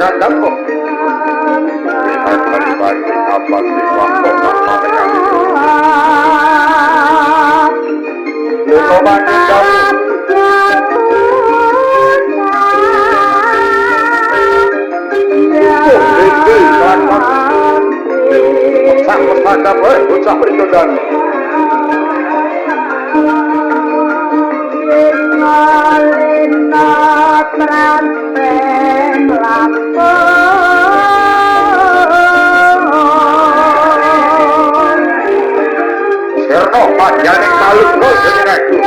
kakakku. Lihat balik apa sih waktu nama yang Lino mandi kamu. Iki kakak. Sang pada bocah berikodan. Lina tranteng lapor Sirno panjaning kalung bol jenengku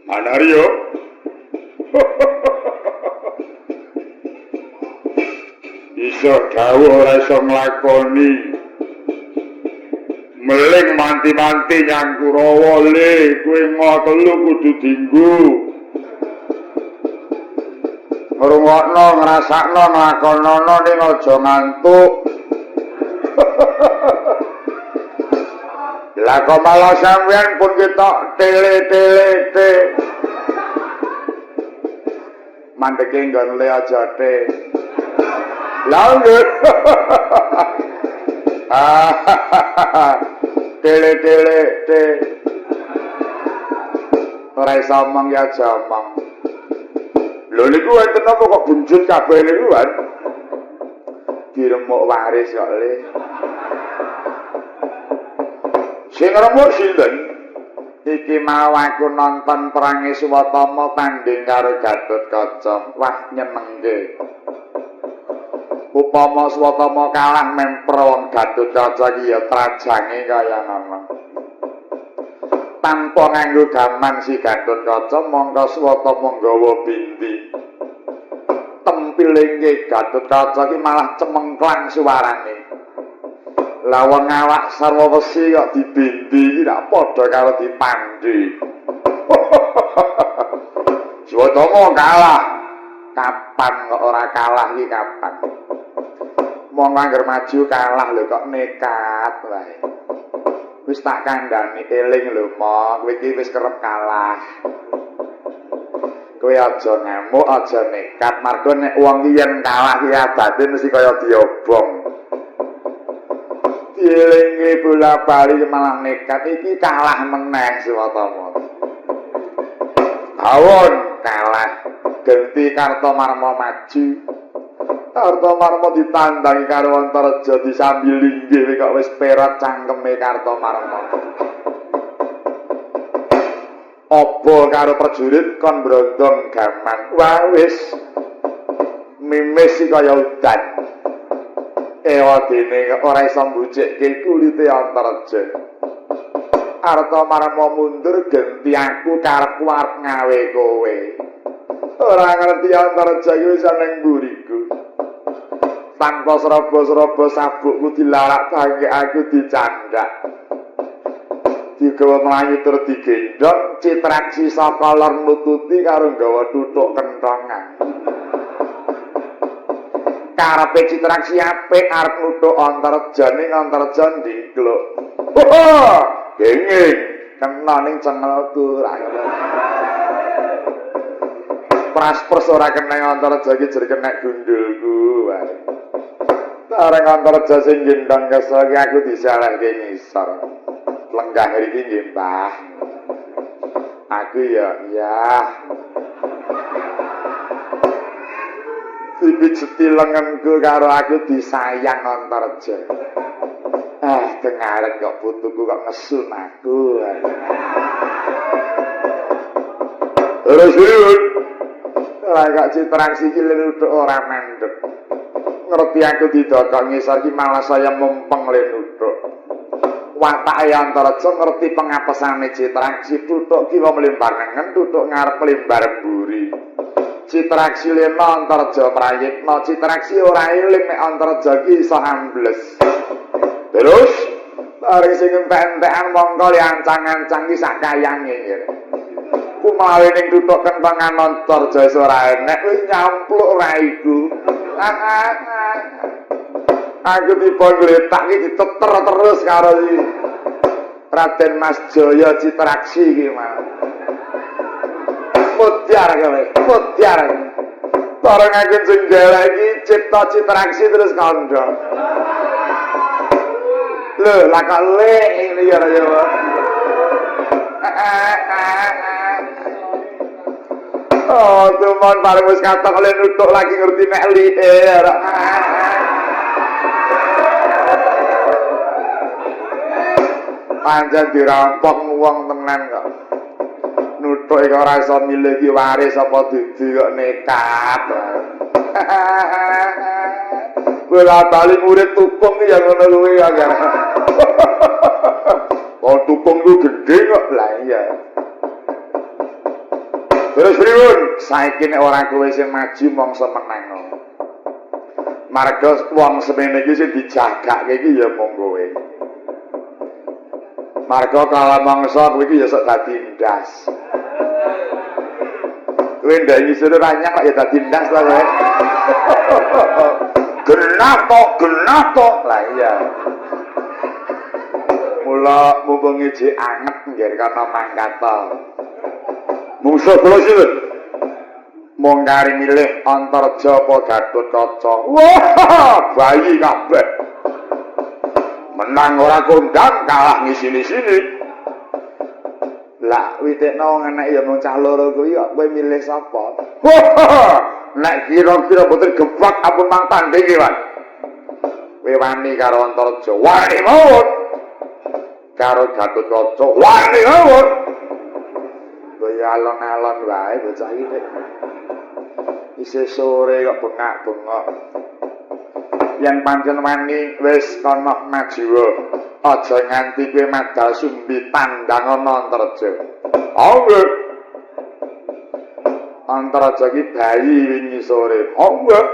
Anario. Iso dawuh ora iso nglakoni. Meling manti-manti nyang Kurawa le, kowe ngotelu kudu dienggo. Ngrungokno, ngrasakno, nglakonana ning aja ngantuk. Lah kok malah sampeyan pun ketok tele-tele. Mandeke nggon le aja te. Lah nggih. Tele te. Ora iso omong ya aja omong. Lho niku enten apa kok bunjut kabeh niku kan? Diremuk waris kok le. Sing remuk sinten? Iki mau aku nonton perange Swatama tanding karo Gatotkaca. Wah nyenengke. Upama Swatama kalah memper wong Gatotkaca iki ya trajange kaya ngono. Tanpa nganggo gaman si Gatotkaca mongko Swatama nggawa binti. Tempilinge Gatotkaca iki malah cemengklang suarane. Lawang awak sarwa wesi kok dibindi iki rak padha karo dipandhi. Swatama kalah. Kapan kok ora kalah iki kapan? Wong angger maju kalah lho kok nekat wae. Wis tak kandhani eling lho mok, kowe iki wis kerep kalah. Kowe aja ngamuk, aja nekat, margo nek wong iki yen kalah iki abate mesti kaya diobong. Dielingi bola-bali malah nekat iki kalah meneh Swatama. Awon kalah ganti Kartomarma maju. Kartomarma ditandangi karo Antareja disambi linggih kok wis perat cangkeme Kartomarma. Apa karo prajurit kon brondong gaman. Wah wis mimis kaya udan. Ewadene ora iso mbucikke kulite Antareja. Kartomarma mundur ganti aku karepku arep ngawe kowe. Ora ngerti Antareja iki wis ana ning mburiku. Tanpa seraba-seraba sabukku dilarak bangke aku dicandak. Digawa mlayu tur digendhong, Citraksi saka lor nututi karo nggawa tutuk kenthongan. Karepe Citraksi apik arep nutuk Antareja ning Antareja ndingkluk. Genging kena ning cengelku ra ngono. Praspers ora kena Antareja iki jer kena gundulku wae. Areng Antareja sing gendang kesel iki aku disalahke ngisor. Lenggah mriki nggih, Mbah. Aku ya dipijeti lengenku karo aku disayang Antareja. Dengareng kok putuku kok ngesun aku. Terus ora kok Citraksi iki nuthuk ora mandeg. Ngerti aku didokok ngisor iki malah saya mumpeng le nuthuk. Watake Antareja ngerti pengapesane Citraksi tuthuk kiwa mlembar nengen tuthuk ngarep lembar mburi. Citraksi lena Antareja prayitna Citraksi ora eling nek Antareja iki iso ambles. Terus bareng sing entek-entekan mongko liancang-ancang iki sak kayange ngene. Kumawe ning tuthuk kentongan Antareja wis ora enek wis nyampluk raiku. Aku dipongletak iki diteter terus karo iki Raden Mas Jaya Citraksi iki mah. Mutiar kowe, mutiar. Bareng aku jenggala iki cipta Citraksi terus kandha. Lho, lah kok le ngene ya ya. Oh, tuman bareng wis katok le nuthuk lagi ngerti nek lihe. Pancen dirampok wong tenan kok. Nuthuk iki ora iso milih iki waris apa dudu kok nekat. Bola bali murid tukung ya ngono kuwi ya. Wong tukung ku gedhe kok lah iya. Terus pripun? Saiki nek ora kowe sing maju mongso menang. Marga wong semene iki sing dijagake iki ya mung kowe. Marga kala mangsa kowe iki ya sok dadi ndas. Kowe ndak ngisor ranyang kok ya dadi ndas ta kowe. Genah to. Lah iya. Mula mumpung iji anget nggih kana mangkata. Mungsuh kula sinten? Mong kari milih Antareja apa Gatotkaca. Wah, bayi kabeh. menang ora kondang kalah ngisini-sini. Lah witekno anak ya mung cah loro kuwi kok kowe milih sapa? Nek kira-kira boten gebak ampun mang tanding iki, Wan. Kowe wani karo Antareja, wani mawon. Karo Gatotkaca, wani mawon. Kowe alon-alon wae bocah iki. Isih sore kok bengak-bengok. Yen pancen wani wis kana majiwa. Aja nganti kowe madal sumbi tandang ana Antareja. Nggih. Antareja iki bayi wingi sore. Nggih.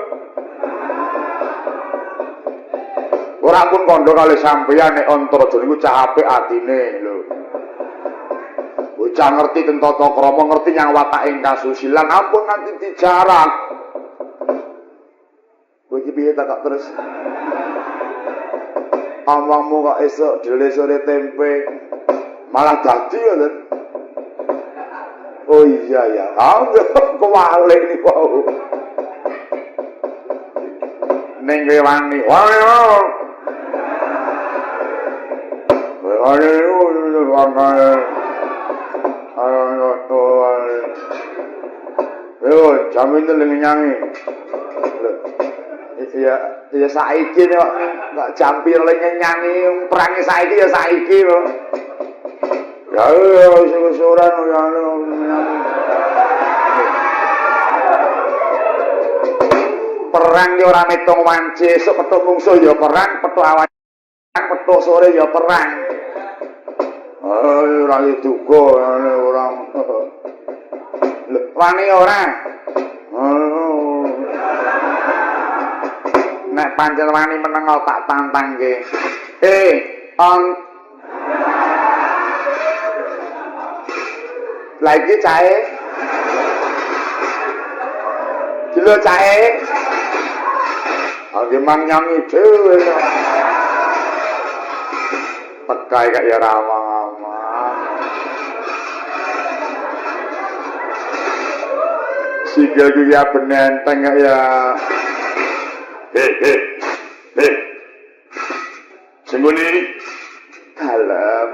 Ora pun kandha kalih sampeyan nek Antareja niku cah apik atine lho. Bocah ngerti tata krama, ngerti yang watake kasusilan, ampun nganti dijarang. Kowe iki piye tak terus? Omongmu kok esuk dele sore tempe malah dadi ngoten. Oh iya ya, kewalik niku wau. Ning kowe wani, wani. Yo, jamin nyanyi. Ya saiki nek kok jampir nyanyi perangi saiki ya saiki kok. Ya wis ora nyanyi. Perang ya ora metung wanci, esuk petuk mungsuh ya perang, petuk awan, petuk sore ya perang. Ora duga ora. Wani ora. Nek pancen wani meneng tak tantangke. Lagi cahe. Kilo cahe. Age mang nyanyi dhewe. Pekai kak ya ramah-ramah. Siga ya benenteng kak ya. Sembunyi dalam.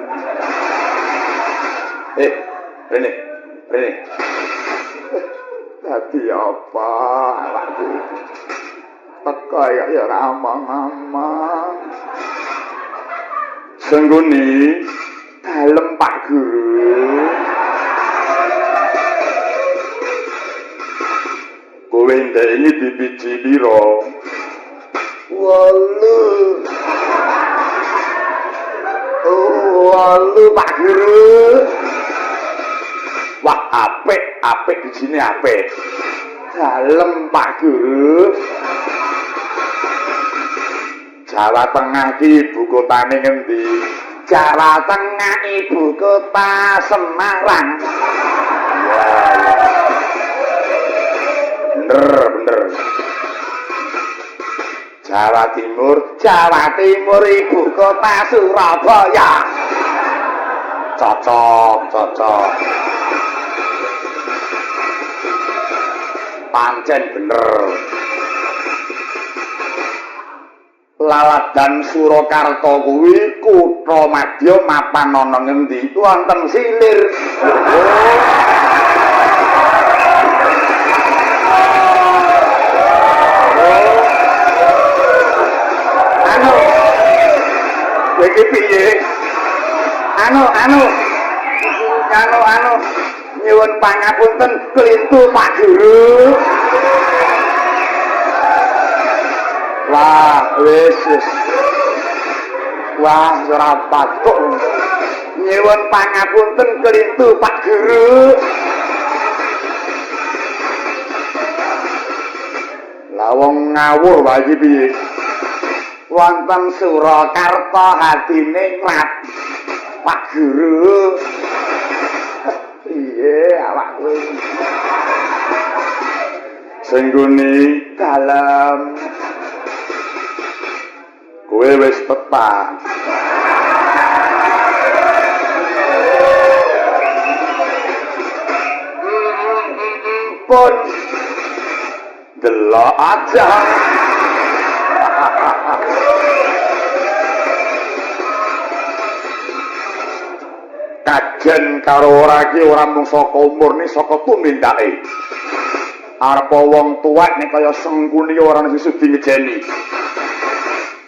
Rene. Tadi apa? Awakku. Pekai kak ya ramah-ramah. Sengguni dalem Pak Guru. Kowe ndek iki dibiji pira? 8. Oh, 8 Pak Guru. Wah, apik di sini apik. Dalem Pak Guru. Jawa Tengah ki ibu kotane ngendi? Jawa Tengah ibu kota Semarang. Bener. Jawa Timur ibu kota Surabaya. Cocok. Pancen bener. Laladan Surakarta kuwi kutha madya mapan ana ngendi? Wonten Silir. Iki piye? Anu. Nyuwun pangapunten klintu Pak Guru. Wah, wis. Wah, ora patuk. Nyuwun pangapunten klintu Pak Guru. Lah wong ngawur wae iki piye? Wonten Surakarta hatine ngrat. Pak Guru. Piye awakku? Sengguni dalam. Kowe wis petang. Pun delok aja. kajen karo ora iki ora mung saka umurne saka tumindake. Arepa wong tuwek nek kaya Sengkuni ora ana sing sudi ngejeni.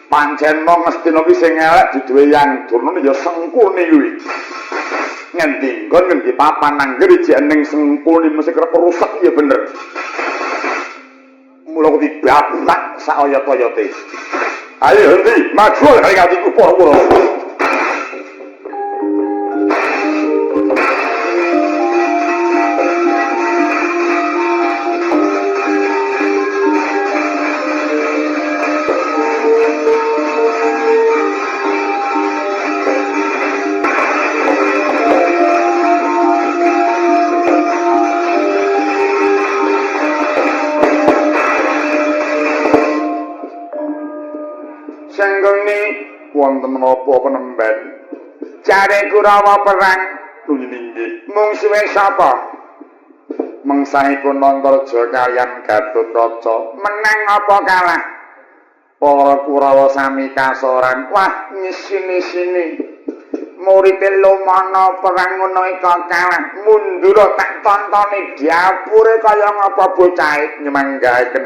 Pancen mong Ngastina ki sing elek diduwe yang durna ya Sengkuni kuwi. Ngendi nggon ngendi papan angger iki ning Sengkuni mesti kerep rusak ya bener. Mula kudu dibabrak sak oyot-oyote. Ayo henti, maju kali atiku para-para. Sengkuni wonten menapa penemben? Jare Kurawa perang nggih. Mung suwe sapa? Mengsahipun Antarja kaliyan Gatotkaca menang apa kalah? Para Kurawa sami kasoran. Wah, nyisini-sini. Murite Lumana perang ngono iki kalah. Mundur tak tontoni diapure kaya ngapa bocah nyemanggaken.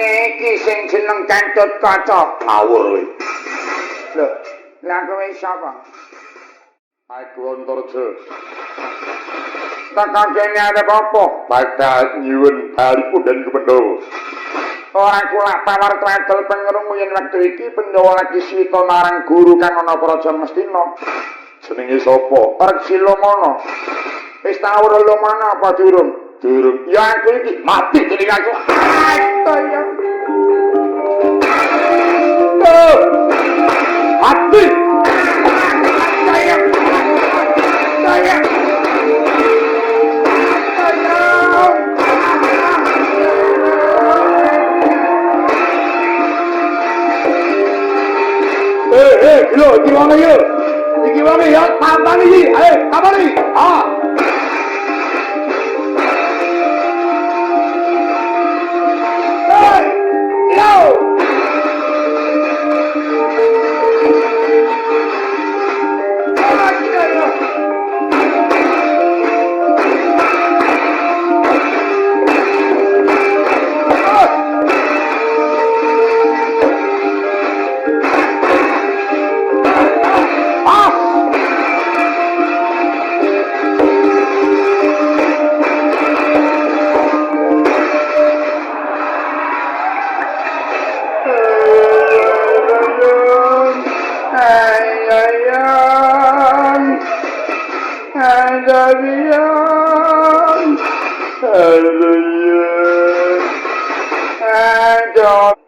Iki sing jeneng Gatotkaca awur kowe. Lho, lha kowe sapa? Aku Antarja. Tak kene arep apa? Bakal nyuwun balipun Pandhawa. Ora kula tawar tradel pengerung yen wektu iki Pandhawa lagi swita marang guru kang ana Praja Mestina. Jenenge sapa? Resi Lumana. Wis tau Lumana apa durung? Durung. Ya aku iki mati dening aku. Ayo. Mati. Saya. Saya. Yo, gimana yo? Gimana ya? Kapan ini? Ayo, kapan ini? Ah. Hey, yo.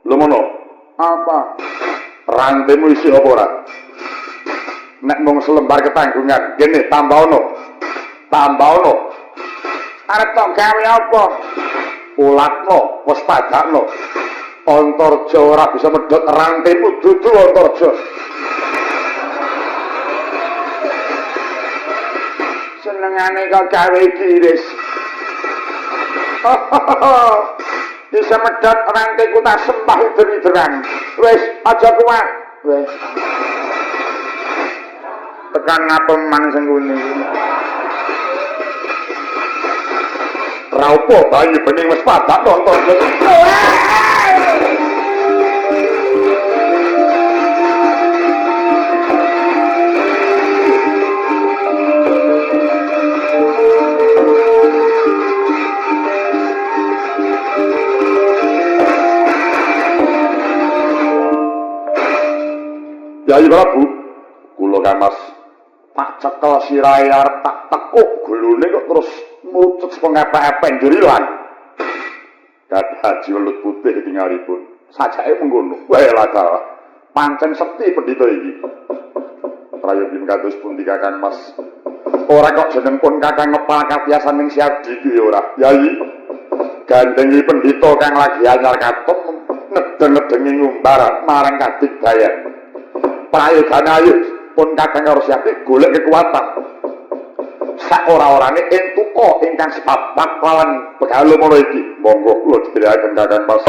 Lumana, apa? Rantemu isi apa ora? Nek mung selembar ketanggungan, kene tambah ono. Tambah ono. Arep tok gawe apa? Ulatno, wis padakno. Antarja ora bisa medhot rantemu dudu Antarja. Senengane kok gawe giris. Bisa medhot ranteku tak sembah ider-ideran. Wis aja kuat. Wis. Tekan ngapa man Sengkuni. Ra opo bayi bening wis padak nonton. Yai Prabu, kula Kamas tak cekel sirahe arep tak tekuk glune kok terus mucut pengepe-epen njur ilang. Gadah jiwelut putih tingalipun. Sajake mengkono. Wae laka. Pancen sekti pendhita iki. Prayogi kados pundi Kakang Mas? Ora kok jeneng pun kakang ngepal katiasan ning Siadi kuwi ora. Yai. Gandengi pendhita kang lagi anyar katon ngedeng-ngedengi ngumbar marang Kadigdayan. Prayogane ayo pun kakang karo Siadi golek kekuatan. Sak ora-orane entuka ingkang sepapat lawan Begalumana iki. Monggo kula dherekaken kakang Mas.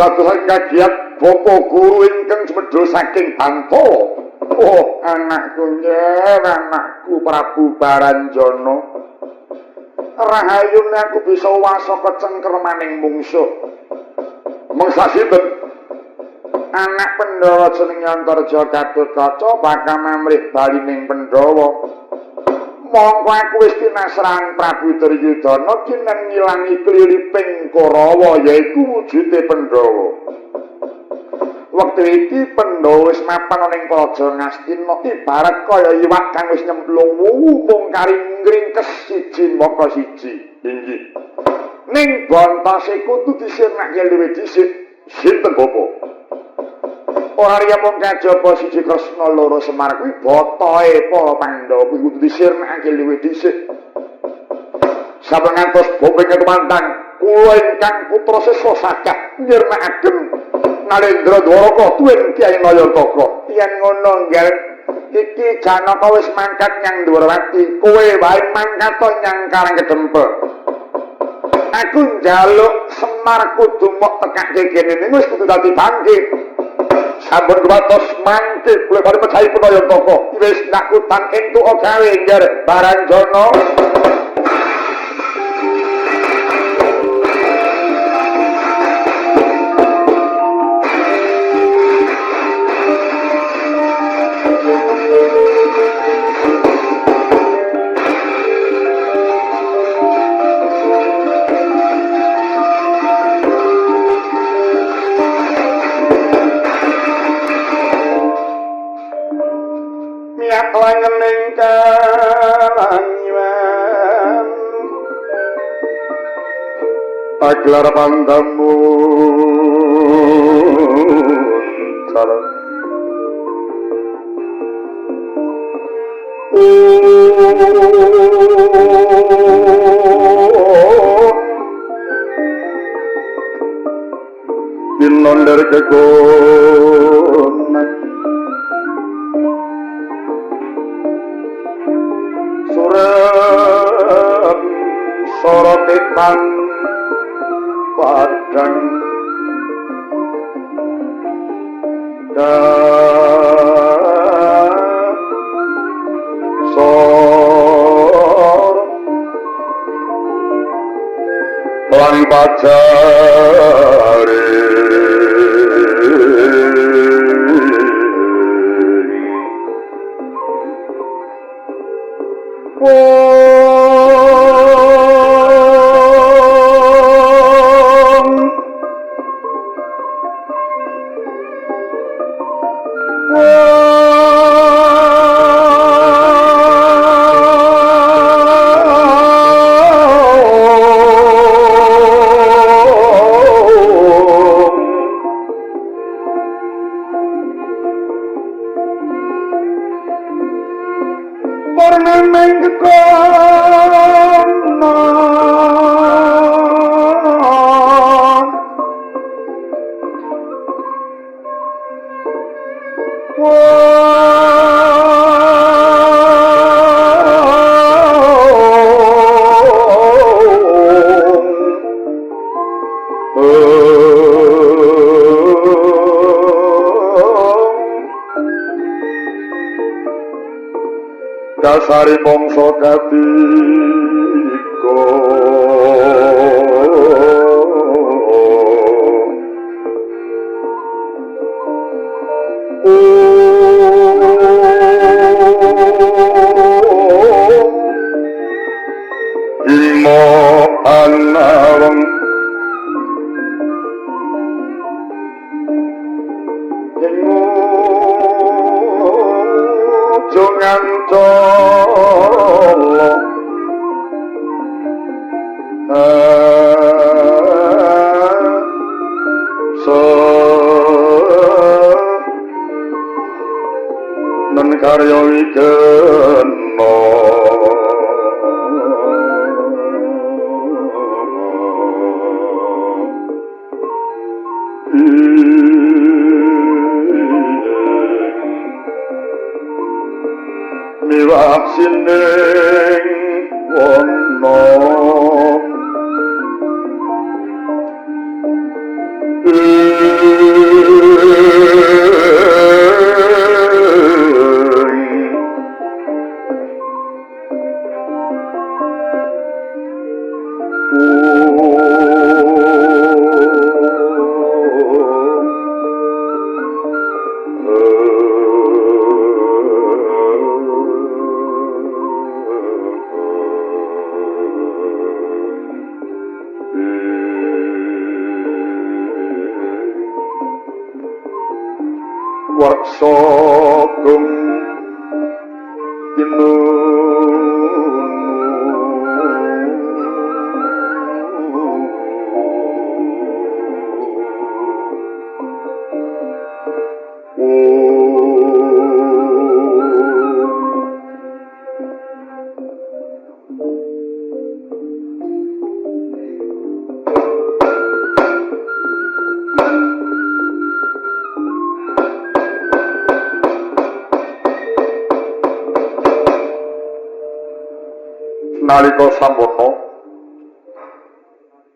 Dadosan kagiat bapa guru ingkang semedha saking Bantala. Oh, anakku nyer, anakku Prabu Baranjana. Rahayune aku bisa wasa kecengkremaning mungsuh. Mangsa sinten? Anak Pandhawa jeneng Antarja Gatotkaca bakal mamrih bali ning Pandhawa. Mongko aku wis tinasran Prabu Duryudana kinen ngilangi kliriping Korawa yaiku wujude Pandhawa. Wektu iki Pandhawa wis mapan ning Praja Ngastina ibarat kaya iwak kang wis nyemplung wuwu mung kari ngringkes siji maka siji. Inggih. Ning bontose kudu disirnake luwih dhisik. Sinten bapa? Ora riya mung kajaba siji Kresna loro Semar kuwi botohe para Pandhawa kuwi kudu disirnakake luwih dhisik. Saben ngantos bopeng kemantan kula ingkang putra seswa saged nyirnakaken Nalendra Dwaraka tuwin Kyai Nayantaka. Yen ngono nggih iki Janaka wis mangkat nyang Dwarawati, kowe wae mangkat nyang Karangkedempe. Aku njaluk Semar kudu mok tekake kene wis kudu dadi bangkit. Sampun kuwatos mangke kula bari pecahi Nayantaka. Wis nak utang entuk gawe nggih Baranjana. Langening kalangiwan paglar pandamu salam dinonder kegonan sorotetan padang sor lan pacare Dasari bangsa katiga Imo anak karya wigena miwah sining wana warsa gung nalika sampurna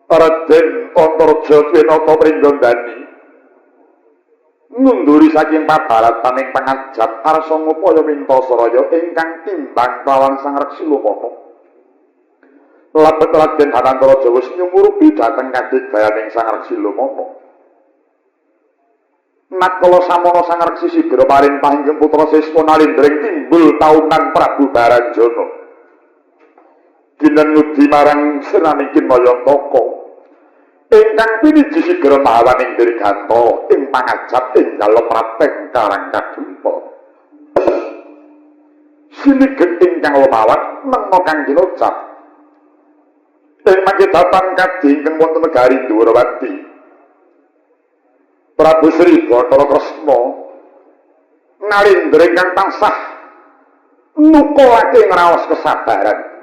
Raden Antarja Winata Pringgandani ngunduri saking pabarataning pangajap arsa ngupaya Mintasaraya ingkang timbang lawan Sang Reksi Lumana. Labet Raden Anantaraja wis nyumurupi dhateng kadigayaning Sang Reksi Lumana. Nakala samono Sang Reksi Sidra parintah ingkang putra siswa nalindring timbul taunan Prabu Baranjana. Dinten ngudi marang Sranikin Mayantaka ingkang piniji sigera mahawaning dirganta ing pangajap ing dalem prateng Karang Kadumpa. Siniget ingkang lumawat mengko kang kinocap ing mangke datang kadhi ingkang wonten negari Dwarawati. Prabu Sri Bathara Kresna nalindring kang tansah nukulake ngraos kesabaran.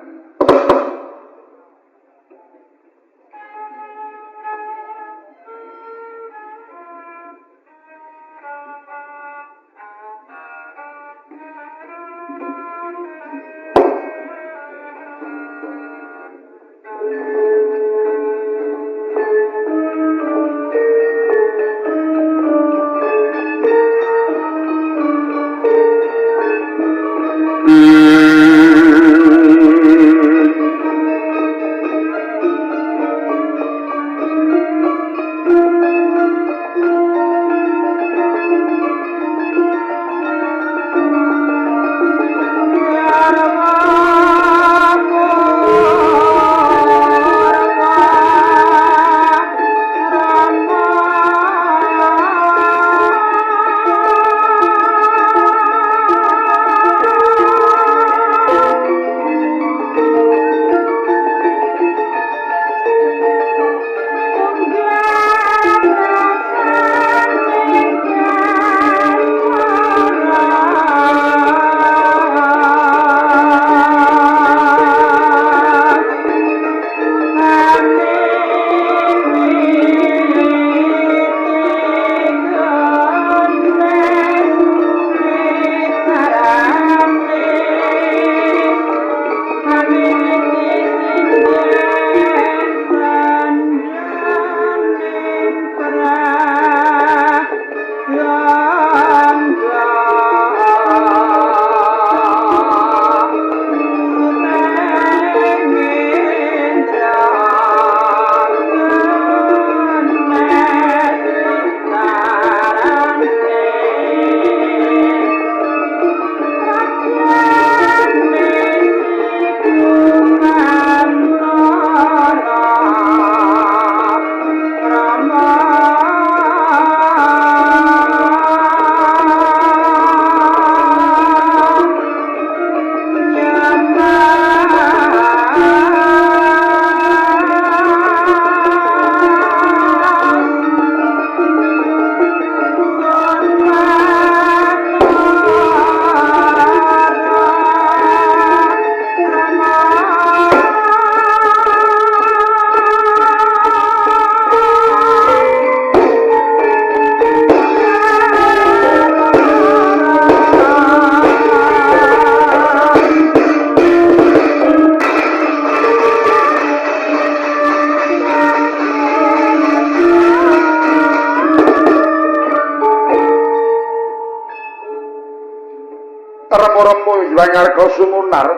remo-remo Hyang Arga Sumunar.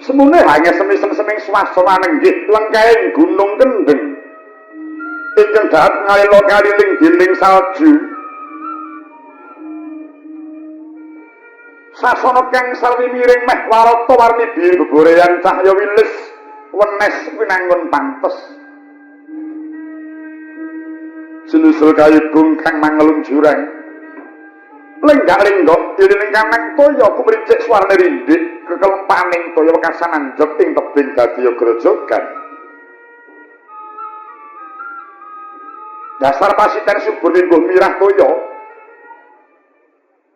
Semune hanya semisem-seming swasana nenggih lengkaing Gunung Kendeng. Ingkang dahat ngalila kaliling dinding salju. Sasana kang sarwi miring meh warata warni biru begorean cahya wilis wenes pinangun pantes. Sinusul kayugung kang mangelung jurang. Lenggak-lenggok dirining kanang toya kumricik swarne rindik kekelempaning toya wekasan anjep ing tebing dadiya grojogan. Dasar pasiten subur nimbuh mirah toya.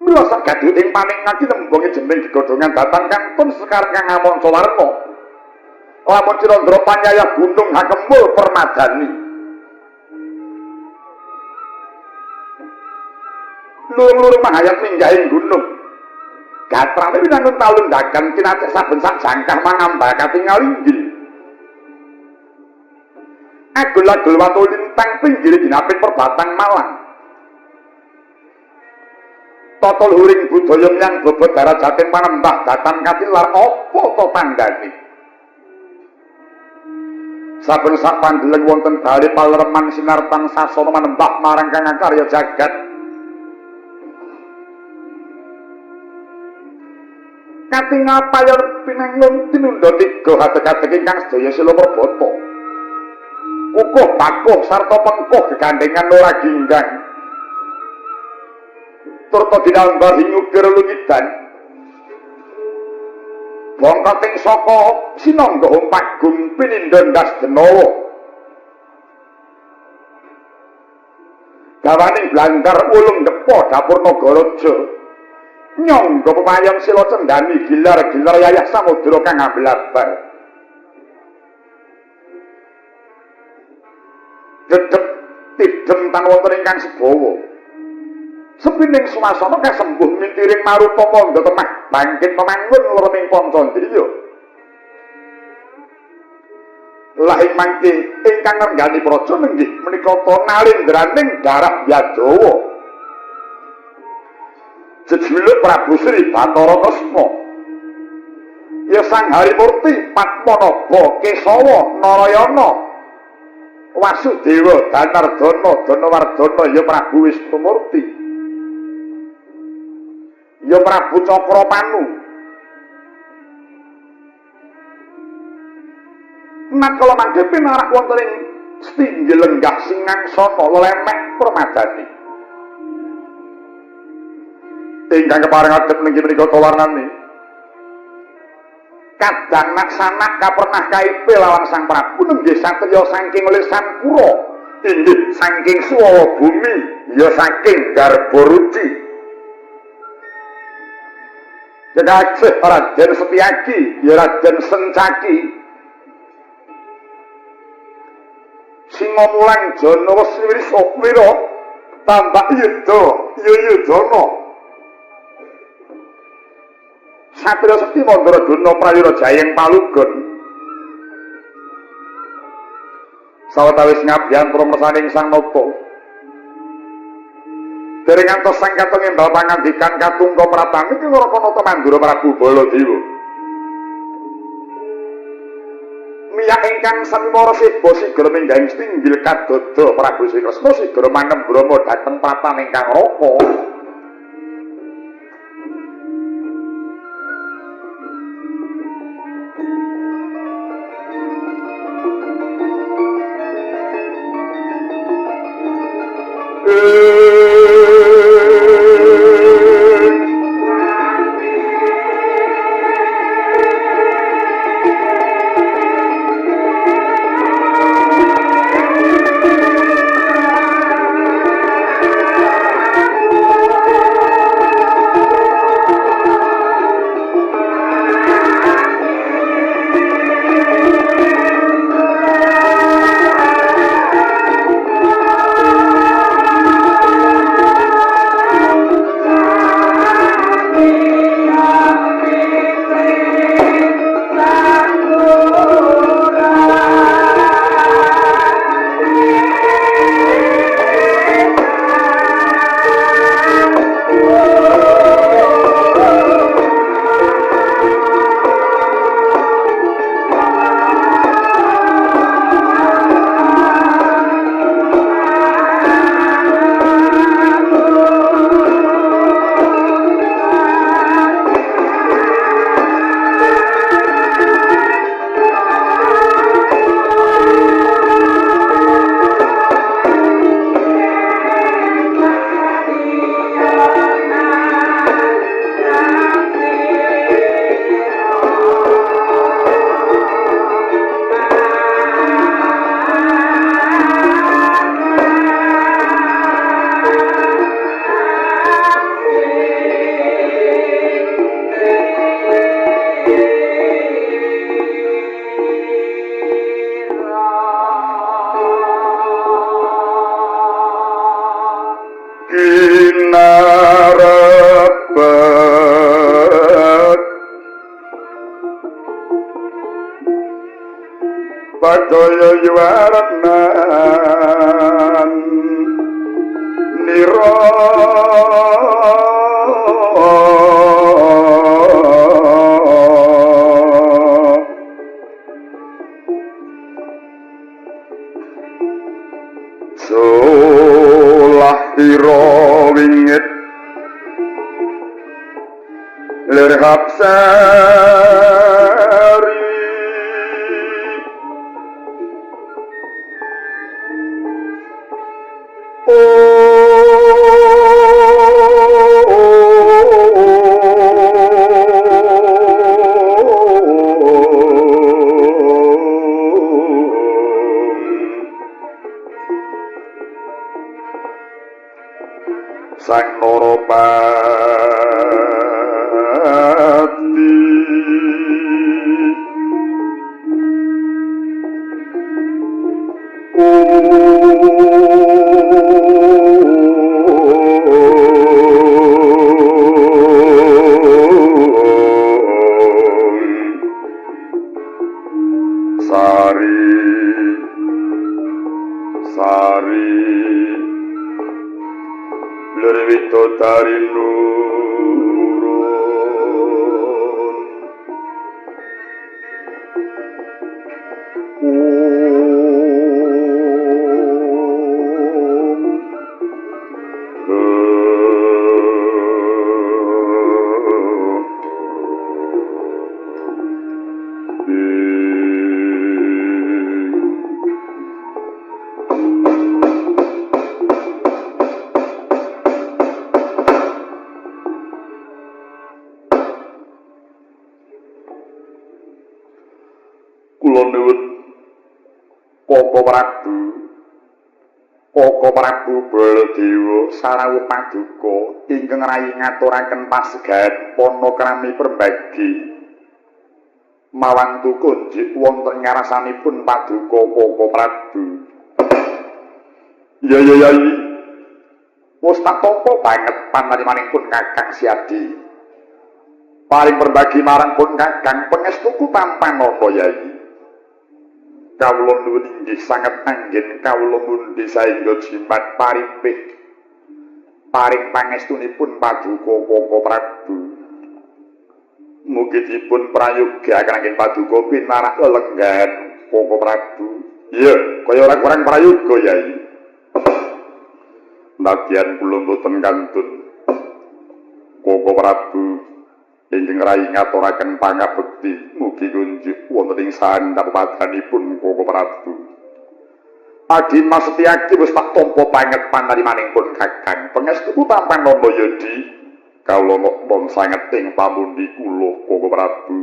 Mila sagadu ing paning ngati nembungi jembing gegodhongan datang kantun sekar kang amonca warna. Lamun Cirandra panyayah gunung hakemul permadani. Lurung-lurung mahayat minggahing gunung. Gatrane winangun talundakan kinacek saben sak jangkah mangambal katingal inggil. Agul-agul watu lintang pinggir dinapit perbatang Malang. Totol huring budaya yang bobot darajating panembah datan katilar apa to tandhane. Saben sak pandeleng wonten bali palereman sinartan sasana manembah marang kang karya jagat. Katingal payor pinangun tinundha tiga hadeg-hadeg ingkang sedaya sila prabata. Kukuh bakuh sarta mengkuh gegandengan ora ginggang. Turta dinambah hinyukir luwidan. Bongkoting saka sinangga pagung pinindha ndas denawa. Dawaning blandar ulung depa dapur Nagaraja. Nyangga pemayang sila cendani gilar-gilar yayah samudra kang amblabar. Dedep tidem tan wonten ingkang sebawa. Sepining swasana kasembuh mintiring maruta mangga temah bangkit pemangun lerening Pancandriya. Lah ing mangke ingkang ngenggani praja nenggih menika nalindraning darah Yadawa. Jejuluk Prabu Sri Bathara Kresna. Ya Sang Harimurti Padmanaba Kesawa Narayana Wasudewa Danardana Danawardana ya Prabu Wisnumurti. Ya Prabu Cakramanu. Nakala mangke pinarak wonten ing Stinggil lenggah Singangsana lemek permadani. Ingkang kepareng adep nggih menika tawarnane. Kadang naksanak kapernah kaipe lawan Sang Prabu nenggih satriya saking lisan pura, inggih saking suwawa bumi, ya saking Garbaruci. Jagajeh Raden Setyaki, ya Raden Sencaki. Singomulang Jana Sriwisopwira, tambah Yuda, ya Yudana. Satriya Sekti Mandaradana Prayara Jayeng Palugon. Sawetawis ngabiyantara mersaning Sang Nata. Dereng ngantos sang katong embal pangandikan katungga pratami ing Rakanata Mandura Prabu Baladewa. Miyak ingkang sanimara seba sigra minggahing Stinggil kadada Prabu Sri Kresna sigra manembrama dhateng pratan ingkang raka. Jaya yuwarnan nira solah pira wingit lerhap sari sang Narapati sari sari Lerwito dari nurun Koko Prabu Baladewa sarawuh paduka ingkang rayi ngaturaken pasegahan panakrami perbagi mawantu kunjik wonten ngarasanipun paduka Koko Prabu. Ya wis tak tampa banget panjenenganipun Kakang Siadi. Paring perbagi marang pun Kakang pangestuku tanpa napa Yai. Kawula nuwun inggih sanget anggen kawula mundi saengga jimat paripih paring pangestunipun paduka Koko Prabu. Mugi dipun prayogaken anggen paduka pinarak lelenggahan Koko Prabu. Iya, kaya ora-ora prayoga Yai. Nadyan kula mboten kantun Koko Prabu ingkang rayi ngaturaken pangabekti mugi kunjuk wonten ing sandhapanipun Koko Prabu. Adi Masetyaki wis tak tampa banget panarimanipun Kakang. Pangestuku tampan napa Yadi kawula pun sanget ing pamundi kula Koko Prabu.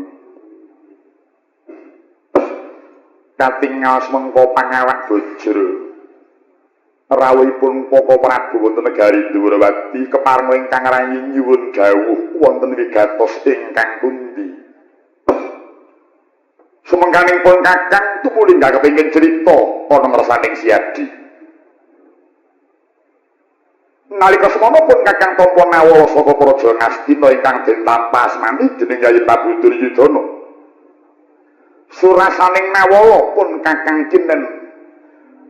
Katingal semengko pangawak bojro rawuhipun Koko Prabu wonten negari Dwarawati kepareng ingkang rayi nyuwun dawuh wonten wigatos ingkang pundi. Sumengkanipun Kakang tumuli nggak kepengin cerita ana ngersaning Siadi. Nalika semana pun Kakang tampa nawala saka Praja Ngastina ingkang den tampa asmani dening Yayi Prabu Duryudana. Surasaning nawala pun Kakang kinen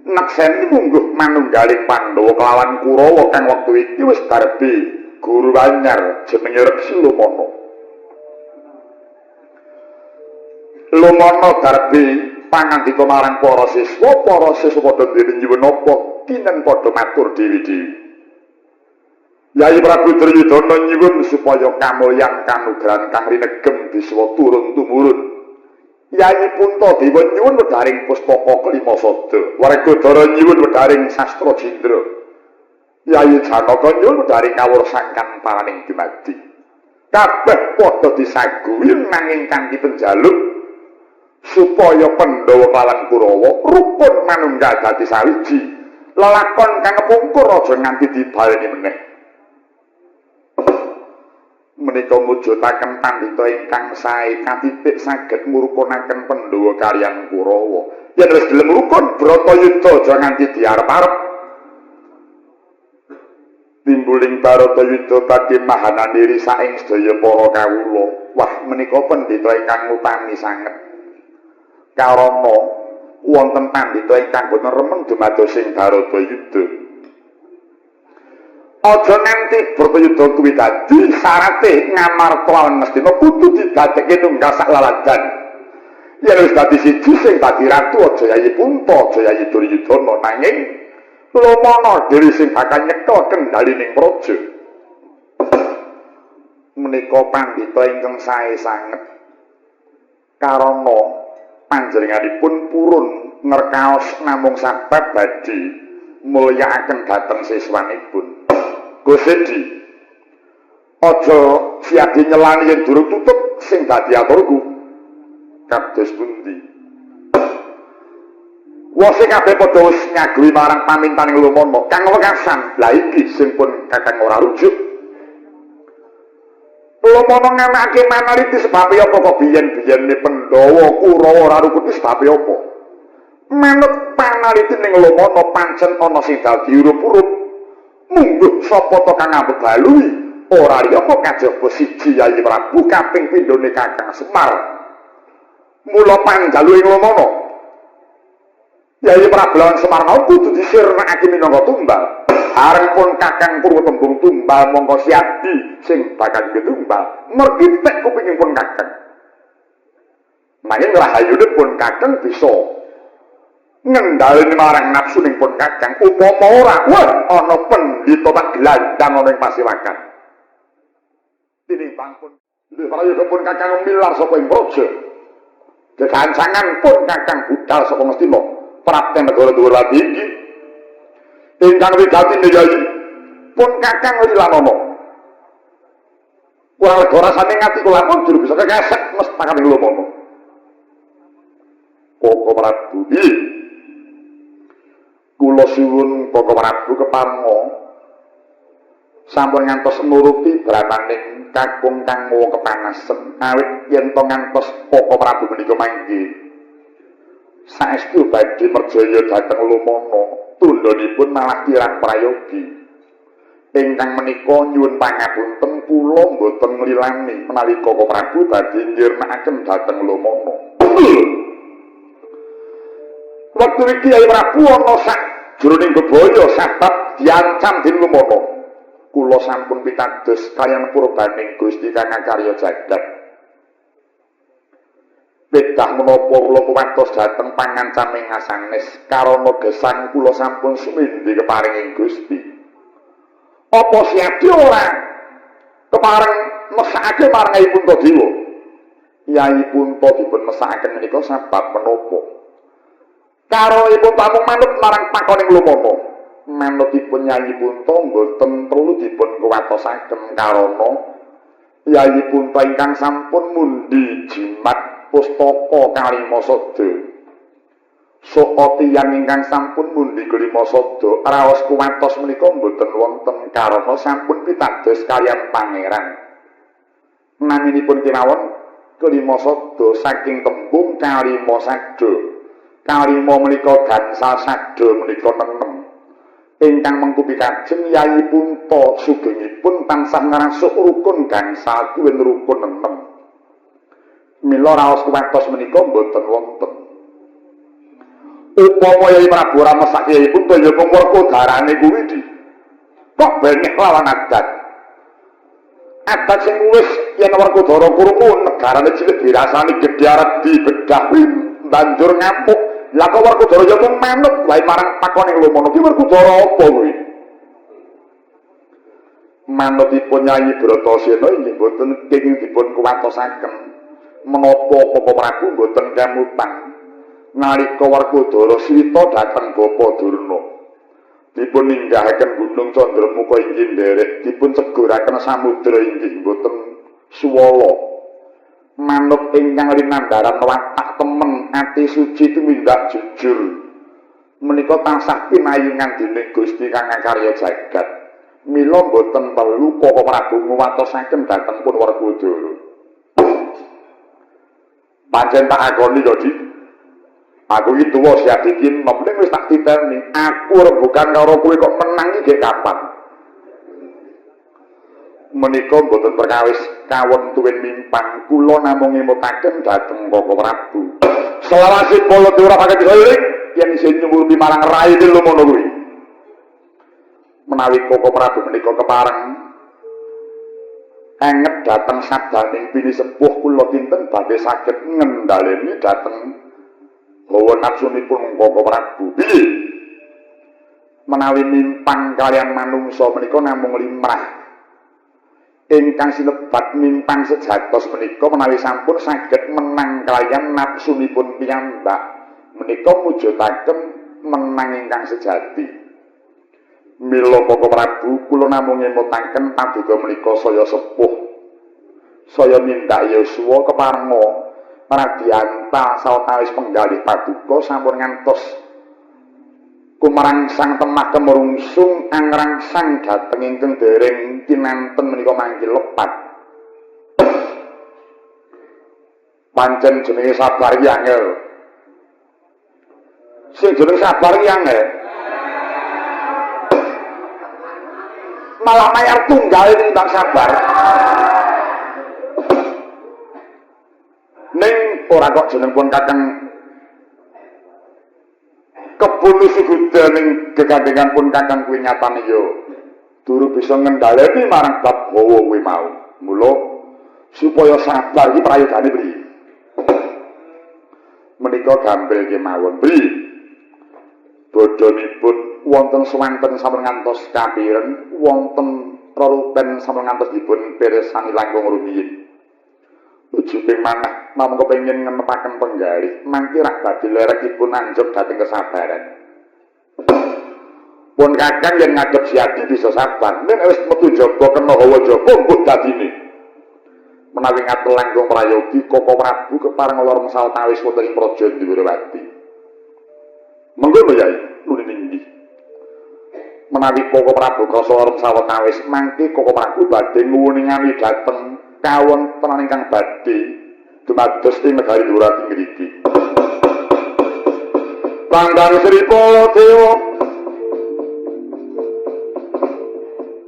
nakseni mungguh manunggaling Pandhawa kelawan Kurawa kang wektu iki wis darbe guru anyar jenenge Reksi Lumana. Lumana darbe pangandika marang para siswa padha dene nyuwun apa kinen padha matur dewi-dewi. Yayi Prabu Duryudana nyuwun supaya kamulyan kanugrahan kang rinegem bisa turun tumurun. Yayi Puntadewa nyuwun wedharing pustaka kelima sada. Wargadara nyuwun wedharing sastra Jindra. Yayi Janaka nyuwun wedharing kawursangkan paraning dumadi. Kabeh padha disaguhi nanging kanthi penjaluk supaya Pandhawa kalawan Kurawa rukun manunggal dadi sawiji. Lelakon kang kepungkur aja nganti dibaleni meneh. Menika mujudaken pandhita ingkang sae katitik saged ngrukunaken Pandhawa kaliyan Kurawa. Yen wis gelem rukun Bratayuda aja nganti diarep-arep. Timbuling Bratayuda tadi mahananiri saing sedaya para kawula. Wah, menika pandhita ingkang ngutami sanget. Karana wonten pandhita ingkang boten remen dumados ing Baratayuda. Aja nganti Baratayuda kuwi dadi syarate ngamarta lan Astina kudu didadekke nunggal sak laladan. Yen wis dadi siji sing dadi ratu aja Yayi Punta, aja Yayi Duryudana nanging Lumana dhewe sing bakal nyekel kendhalining praja. Menika pandhita ingkang sae sanget karana panjenenganipun purun ngerkaos namung sabab badhe mulyakaken dhateng siswanipun. Gusti aja siadi nyelani yen durung tutup sing dadi aturku kados pundi. Wose kabeh padha wis nyagui marang pamintaning Lumana kang wekasan lha iki sing pun kakang ora rujuk. Lumana nganakake manaliti sebab apa kok biyen-biyene Pandhawa Kurawa ora rukun sebab apa. Manut panaliti ning Lumana pancen ana sing dadi urup-urup. Mungguh sapa to kang ambebalui ora liya kok kajaba siji Yayi Prabu kaping pindhone Kakang Semar. Mula panjaluing Lumana Yayi Prabu lan Semar mau kudu disirnakake minangka tumbal. Areng pun Kakang Purwa tembung tumbal mongko siadi sing bakal ditumbal. Mergi tek kupingipun Kakang. Nanging rahayunipun Kakang bisa ngendhaleni marang nafsuning pun Kakang upama ora wah ana pendhita tak glandang ana ing Pasiwakan. Tinimbang pun prayogapun Kakang milar saka ing praja. Gegancangan pun Kakang budal saka Ngastina. Prapten negara dhuwur lati iki ingkang wigati Yayi pun Kakang Lilanana. Ora lega rasane ngati kula pun juru bisa kekesek mestakaning Lumana. Koko Prabu kula suwun Koko Prabu keparenga sampun ngantos nuruti brataning kakung kang mawa kepanasen awit yen to ngantos Koko Prabu menika mangke saestu badhe merjaya dhateng Lumana tundhonipun malah kirang prayogi ingkang menika nyuwun pangapunten kula boten nglilani menawi Koko Prabu badhe njirnakaken dhateng Lumana. Wektu iki Yayi Prabu ana sak jroning bebaya sabab diancam dening Lumana. Kula sampun pitados kaliyan purbaning Gusti kang karya jagat. Bedah menapa kula kuwatos dhateng pangancaming asanes karana gesang kula sampun sumindhi keparinging Gusti. Apa siadi ora kepareng mesakake marang Yayi Puntadewa? Yayi Punta dipun mesakaken menika sebab menapa? Karonipun tamung manut marang pakoning Lumana. Manutipun Yayi Punta boten perlu dipun kuwatosaken karana Yayi Punta ingkang sampun mundi jimat pustaka kalima sada. Saka tiyang ingkang sampun mundi kelima sada raos kuwatos menika boten wonten karana sampun pitados kaliyan pangeran. Naminipun kemawon kelima sada saking tembung kalima sada. Kalima menika gansal sada menika nenem. Ingkang mengkupi kajeng Yayi Punta sugengipun tansah ngrasuk rukun gansal kuwi rukun nenem. Mila raos kuwatos menika boten wonten. Upama Yayi Prabu ora mesake Yayi Punta ya mung werkodarane kuwi di. Kok benek lawan adat. Adat sing wis yen Werkodara krungu negarane cilik dirasani gedhe arep dibedah banjur ngamuk. Lah kok Werkodara ya mung manut wae marang pakoning Lumana ki Werkodara apa kuwi? Manutipun Yayi Bratasena inggih boten kenging dipun kuwatosaken. Menapa Koko Prabu boten kamutang nalika Werkodara swita dhateng Bapa Durna dipun ninggahaken Gunung Candramuka inggih nderek dipun seguraken samudra inggih boten suwala manut ingkang linandharan watak temen ati suci tumindak jujur menika tansah pinayungan dening Gusti kang karya jagat mila boten perlu Koko Prabu nguwatosaken dhateng pun Werkodara. Pancen tak akoni yo Dik. Aku iki tuwa siap iki mending wis tak titelni. Aku rembugan karo kowe kok menang iki kapan? Menika mboten perkawis kawon tuwin mimpang kula namung ngemutaken dhateng Koko Prabu. Selawasipun ora paket disoiring yen isih nyuwun marang rai lumono kuwi. Menawi Koko Prabu menika kepareng enget dhateng sabdaning pini sepuh kula kinten badhe saged ngendhaleni dhateng hawa nafsunipun Koko Prabu. Piye? Menawi mimpang kalian manungsa menika namung limrah ingkang sinebat mimpang sejatos menika menawi sampun saged menang kalian nafsunipun piyambak menika mujudaken menang ingkang sejati. Mila Koko Prabu kula namung ngemutaken paduka menika saya sepuh saya mindak Yosua keparenga Pradyanta sawetawis penggalih paduka sampun ngantos kumarangsang temah kemurungsung angrangsang dhateng ingkang dereng kinanten menika manggil lepat. Pancen jenenge sabar iki angel. Sing jeneng sabar iki angel. Malah mayar tunggal tinimbang sabar. Ning ora kok jeneng pun Kakang kebun suguda ning gegandhengan pun Kakang kuwi nyatane yo durung bisa ngendhaleni marang bab hawa kuwi mau. Mula supaya sabar iki prayogane priye? Menika gampil kemawon. Priye? Bodhonipun wonten swanten sampun ngantos kapiren, wonten rerupen sampun ngantos dipun pirsani langkung rumiyin. Ujuping manah namung kepengin ngenepaken penggalih mangke rak badhe lerekipun anjuk dhateng kesabaran. Pun Kakang yen ngadhep siadi bisa sabar, nek wis metu jaba kena hawa jaba mbok dadine. Menawi ngatel langkung prayogi Koko Prabu kepareng lor sawetawis wonten ing Praja Ndiwurawati. Monggo Yai, nuwun nindi. Menawi Koko Prabu krasa lor sawetawis mangke Koko Prabu badhe nguwuningani dhateng kawon tenan ingkang badhe dumados ing negari Ndiwurawati ngriki. Panggang Sri Dewa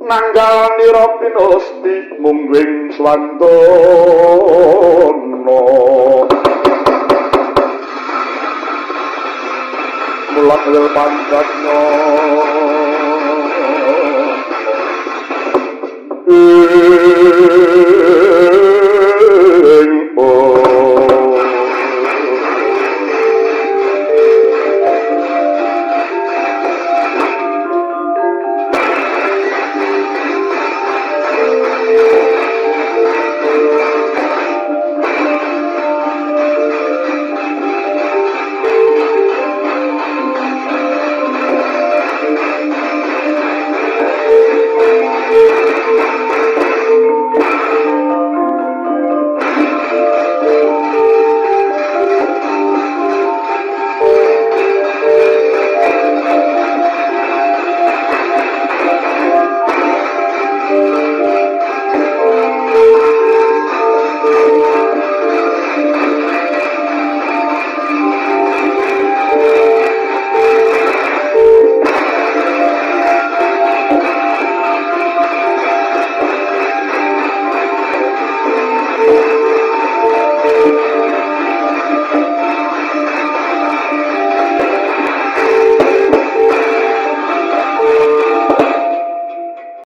nanggal nira pinosti mungging swantana. Mulak lel pancatnya